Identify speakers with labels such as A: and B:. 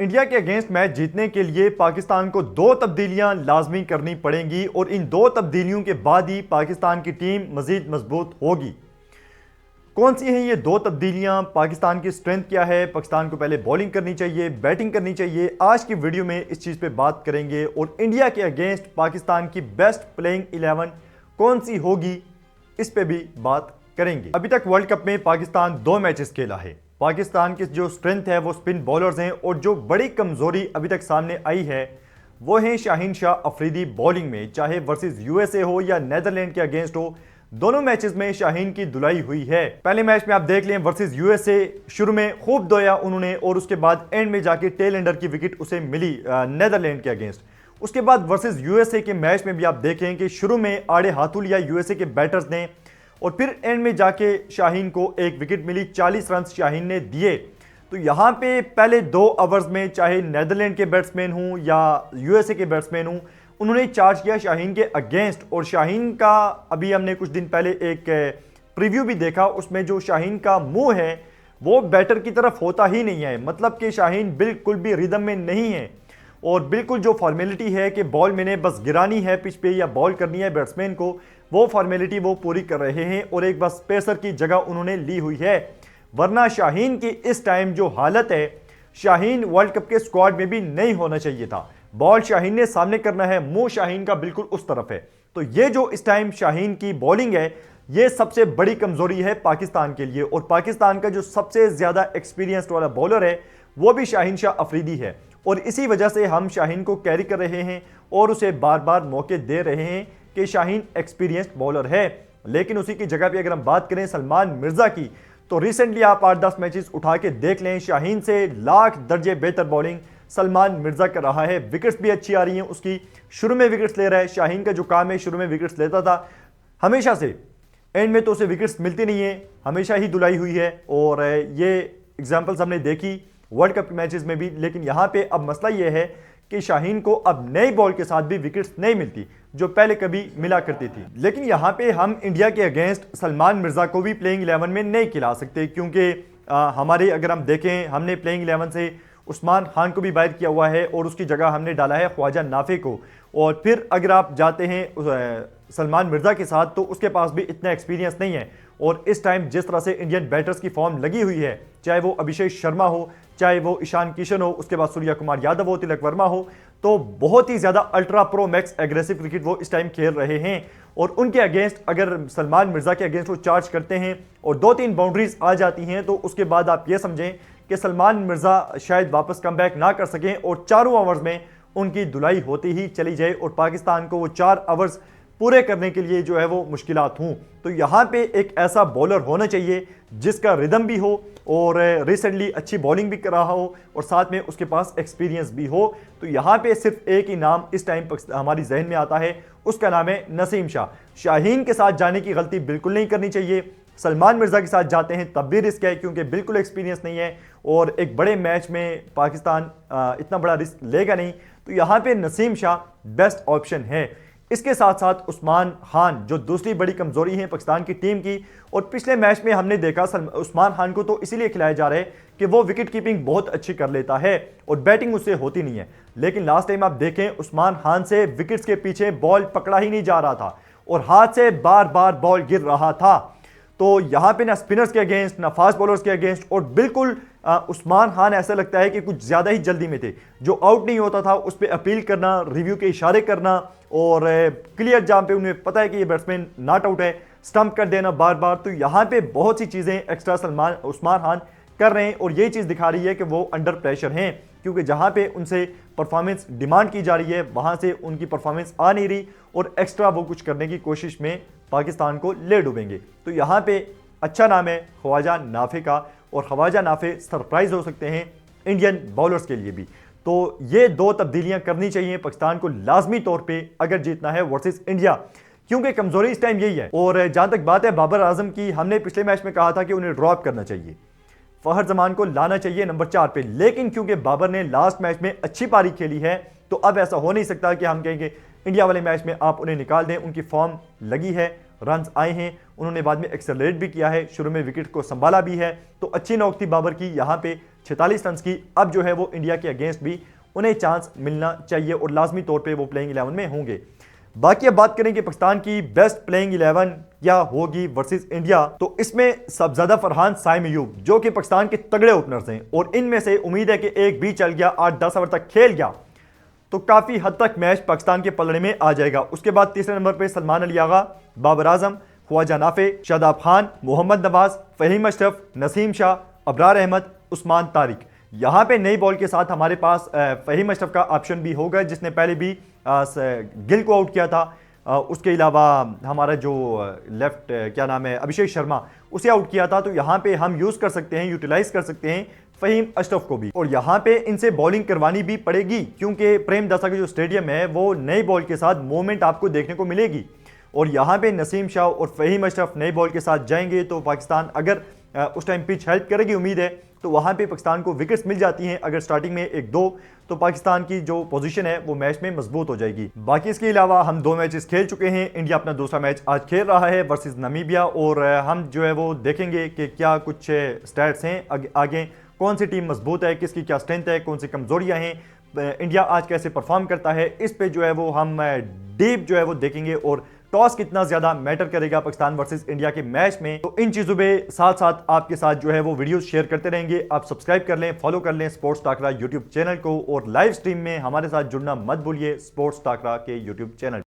A: India के against match जीतने के लिए पाकिस्तान को दो तब्दीलियां लाजमी करनी पड़ेंगी और इन दो तब्दीलियों के बाद ही पाकिस्तान की टीम मजीद मजबूत होगी। कौन सी हैं ये दो तब्दीलियां, पाकिस्तान की स्ट्रेंथ क्या है, पाकिस्तान को पहले बॉलिंग करनी चाहिए, बैटिंग करनी चाहिए, आज की वीडियो में इस चीज़ पे बात करेंगे। और इंडिया के अगेंस्ट पाकिस्तान की बेस्ट प्लेइंग 11 कौन सी होगी, इस पे भी बात करेंगे। अभी तक वर्ल्ड कप में पाकिस्तान 2 मैचेस खेला है। पाकिस्तान की जो स्ट्रेंथ है वो स्पिन बॉलर्स हैं और जो बड़ी कमजोरी अभी तक सामने आई है वो है शाहीन शाह अफरीदी बॉलिंग में। चाहे वर्सेस यूएसए हो या नेदरलैंड के अगेंस्ट हो, दोनों मैचेस में शाहीन की धुलाई हुई है। पहले मैच में आप देख लें वर्सेस यूएसए, शुरू में खूब धोया उन्होंने और उसके बाद एंड में जाके टेल एंडर की विकेट उसे मिली नेदरलैंड के अगेंस्ट। उसके बाद वर्सेस यूएसए के मैच में भी आप देखें कि शुरू में आड़े हाथों लिया यूएसए के बैटर्स ने और फिर एंड में जाके शाहीन को एक विकेट मिली, 40 रन शाहीन ने दिए। तो यहां पे पहले 2 ओवर्स में चाहे नेदरलैंड के बैट्समैन हों या यूएसए के बैट्समैन हों, उन्होंने चार्ज किया शाहीन के अगेंस्ट। और शाहीन का अभी हमने कुछ दिन पहले एक प्रीव्यू भी देखा, उसमें जो शाहीन का मुंह है वो बैटर की तरफ होता ही नहीं है, मतलब कि शाहीन बिल्कुल भी रिदम में नहीं है और बिल्कुल जो फॉर्मेलिटी है कि बॉल मैंने बस गिरानी है पिच पे या बॉल करनी है बैट्समैन को, वो फॉर्मेलिटी वो पूरी कर रहे हैं और एक बस पेसर की जगह उन्होंने ली हुई है। वरना शाहीन की इस टाइम जो हालत है, शाहीन वर्ल्ड कप के स्क्वाड में भी नहीं होना चाहिए था। बॉल शाहीन ने सामने करना है, मुंह शाहीन का बिल्कुल उस तरफ है। तो ये जो इस टाइम शाहीन की बॉलिंग है, ये सबसे बड़ी कमजोरी है पाकिस्तान के लिए। और पाकिस्तान का जो सबसे ज्यादा एक्सपीरियंस्ड वाला बॉलर है वो भी शाहीन शाह अफरीदी है और इसी वजह से हम शाहीन को कैरी कर रहे हैं और उसे बार बार मौके दे रहे हैं कि शाहीन एक्सपीरियंस्ड बॉलर है। लेकिन उसी की जगह पे अगर हम बात करें सलमान मिर्जा की, तो रिसेंटली आप 8-10 मैचेस उठा के देख लें, शाहीन से लाख दर्जे बेहतर बॉलिंग सलमान मिर्जा कर रहा है। विकेट्स भी अच्छी आ रही हैं उसकी, शुरू में विकेट्स ले रहा है। शाहीन का जो काम है, शुरू में विकेट्स लेता था हमेशा से, एंड में तो उसे विकेट्स मिलती नहीं है, हमेशा ही धुलाई हुई है। और ये एग्जाम्पल्स हमने देखी वर्ल्ड कप के मैचेस में भी। लेकिन यहां पे अब मसला यह है कि शाहीन को अब नई बॉल के साथ भी विकेट्स नहीं मिलती जो पहले कभी मिला करती थी। लेकिन यहां पे हम इंडिया के अगेंस्ट सलमान मिर्जा को भी प्लेइंग 11 में नहीं खिला सकते, क्योंकि हमारे अगर हम देखें, हमने प्लेइंग 11 से उस्मान खान को भी बाहर किया हुआ है और उसकी जगह हमने डाला है ख्वाजा नाफे को। और फिर अगर आप जाते हैं सलमान मिर्जा के साथ, तो उसके पास भी इतना एक्सपीरियंस नहीं है। और इस टाइम जिस तरह से इंडियन बैटर्स की फॉर्म लगी हुई है, चाहे वो अभिषेक शर्मा हो, चाहे वो ईशान किशन हो, उसके बाद सूर्या कुमार यादव हो, तिलक वर्मा हो, तो बहुत ही ज्यादा ultra pro max aggressive cricket वो इस टाइम खेल रहे हैं। और उनके अगेंस्ट अगर सलमान मिर्जा के अगेंस्ट वो चार्ज करते हैं और 2-3 बाउंड्रीज आ जाती हैं, तो उसके बाद आप ये समझें कि सलमान मिर्जा शायद वापस कम बैक ना कर सकें और 4 ओवर्स में उनकी धुलाई होती ही चली जाए और पाकिस्तान को वो 4 ओवर्स पूरे करने के लिए जो है वो मुश्किलात हों। तो यहाँ पे एक ऐसा बॉलर होना चाहिए जिसका रिदम भी हो और रिसेंटली अच्छी बॉलिंग भी कर रहा हो और साथ में उसके पास एक्सपीरियंस भी हो। तो यहाँ पे सिर्फ एक ही नाम इस टाइम हमारी जहन में आता है, उसका नाम है नसीम शाह। शाहीन के साथ जाने की गलती बिल्कुल नहीं करनी चाहिए। सलमान मिर्जा के साथ जाते हैं तब भी रिस्क है, क्योंकि बिल्कुल एक्सपीरियंस नहीं है और एक बड़े मैच में पाकिस्तान इतना बड़ा रिस्क लेगा नहीं। तो यहाँ पे नसीम शाह बेस्ट ऑप्शन है। इसके साथ साथ उस्मान खान, जो दूसरी बड़ी कमजोरी है पाकिस्तान की टीम की। और पिछले मैच में हमने देखा उस्मान खान को तो इसीलिए खिलाया जा रहा है कि वो विकेट कीपिंग बहुत अच्छी कर लेता है और बैटिंग उससे होती नहीं है। लेकिन लास्ट टाइम आप देखें, उस्मान खान से विकेट्स के पीछे बॉल पकड़ा ही नहीं जा रहा था और हाथ से बार बार बॉल गिर रहा था। तो यहां पे ना स्पिनर्स के अगेंस्ट, ना फास्ट बॉलर्स के अगेंस्ट, और बिल्कुल उस्मान खान ऐसा लगता है कि कुछ ज्यादा ही जल्दी में थे। जो आउट नहीं होता था उस पर अपील करना, रिव्यू के इशारे करना और क्लियर जहां पे उन्हें पता है कि ये बैट्समैन नॉट आउट है, स्टंप कर देना बार बार। तो यहां पे बहुत सी चीजें एक्स्ट्रा उस्मान खान कर रहे हैं और ये चीज दिखा रही है कि वो अंडर प्रेशर हैं, क्योंकि जहां पे उनसे परफॉर्मेंस डिमांड की जा रही है वहां से उनकी परफॉर्मेंस आ नहीं रही और एक्स्ट्रा वो कुछ करने की कोशिश में पाकिस्तान को ले डूबेंगे। तो यहां पे अच्छा नाम है ख्वाजा नाफे का और ख्वाजा नाफे सरप्राइज हो सकते हैं इंडियन बॉलर्स के लिए भी। तो ये 2 तब्दीलियां करनी चाहिए पाकिस्तान को लाजमी तौर पे अगर जीतना है वर्सेस इंडिया, क्योंकि कमजोरी इस टाइम यही है। और जहां तक बात है बाबर आजम की, हमने पिछले मैच में कहा था कि उन्हें ड्रॉप करना चाहिए, फहर जमान को लाना चाहिए नंबर 4 पे। लेकिन क्योंकि बाबर ने लास्ट मैच में अच्छी पारी खेली है, तो अब ऐसा हो नहीं सकता कि हम कहेंगे इंडिया वाले मैच में आप उन्हें निकाल दें। उनकी फॉर्म लगी है, रन्स आए हैं, उन्होंने बाद में एक्सेलरेट भी किया है, शुरू में विकेट को संभाला भी है। तो अच्छी नौक थी बाबर की, यहाँ पे 46 रन की, अब जो है वो इंडिया के अगेंस्ट भी उन्हें चांस मिलना चाहिए और लाजमी तौर पे वो प्लेइंग 11 में होंगे। बाकी अब बात करें कि पाकिस्तान की बेस्ट प्लेइंग 11 क्या होगी वर्सेस इंडिया, तो इसमें सबसे ज्यादा फरहान साइम अयूब जो कि पाकिस्तान के तगड़े ओपनर्स हैं और इनमें से उम्मीद है कि एक भी चल गया, 8-10 ओवर तक खेल गया तो काफी हद तक मैच पाकिस्तान के पलड़े में आ जाएगा। उसके बाद तीसरे नंबर पर सलमान अली आगा, बाबर आजम, ख्वाजा नाफे, शादाब खान, मोहम्मद नवाज, फहीम अशरफ, नसीम शाह, अबरार अहमद, उस्मान तारिक। यहाँ पे नई बॉल के साथ हमारे पास फहीम अशरफ का ऑप्शन भी होगा जिसने पहले भी गिल को आउट किया था। उसके अलावा हमारा जो लेफ्ट क्या नाम है अभिषेक शर्मा, उसे आउट किया था। तो यहाँ पे हम यूज़ कर सकते हैं, यूटिलाइज कर सकते हैं फहीम अशरफ को भी। और यहाँ पे इनसे बॉलिंग करवानी भी पड़ेगी क्योंकि प्रेमदासा का जो स्टेडियम है वो नई बॉल के साथ मूवमेंट आपको देखने को मिलेगी। और यहाँ पे नसीम शाह और फहीम अशरफ नई बॉल के साथ जाएंगे तो पाकिस्तान अगर उस टाइम पिच हेल्प करेगी, उम्मीद है तो वहाँ पे पाकिस्तान को विकेट्स मिल जाती हैं। अगर स्टार्टिंग में 1-2 तो पाकिस्तान की जो पोजीशन है वो मैच में मजबूत हो जाएगी। बाकी इसके अलावा हम 2 मैचेस खेल चुके हैं। इंडिया अपना दूसरा मैच आज खेल रहा है वर्सेस नामीबिया और हम जो है वो देखेंगे कि क्या कुछ स्टैट्स हैं आगे कौन सी टीम मजबूत है, किसकी क्या स्ट्रेंथ है, कौन सी कमजोरियां हैं, इंडिया आज कैसे परफॉर्म करता है, इस पे जो है वो हम डीप जो है वो देखेंगे और टॉस कितना ज्यादा मैटर करेगा पाकिस्तान वर्सेस इंडिया के मैच में। तो इन चीजों पे साथ साथ आपके साथ जो है वो वीडियोस शेयर करते रहेंगे। आप सब्सक्राइब कर लें, फॉलो कर लें स्पोर्ट्स टाकरा यूट्यूब चैनल को और लाइव स्ट्रीम में हमारे साथ जुड़ना मत भूलिए स्पोर्ट्स टाकरा के यूट्यूब चैनल।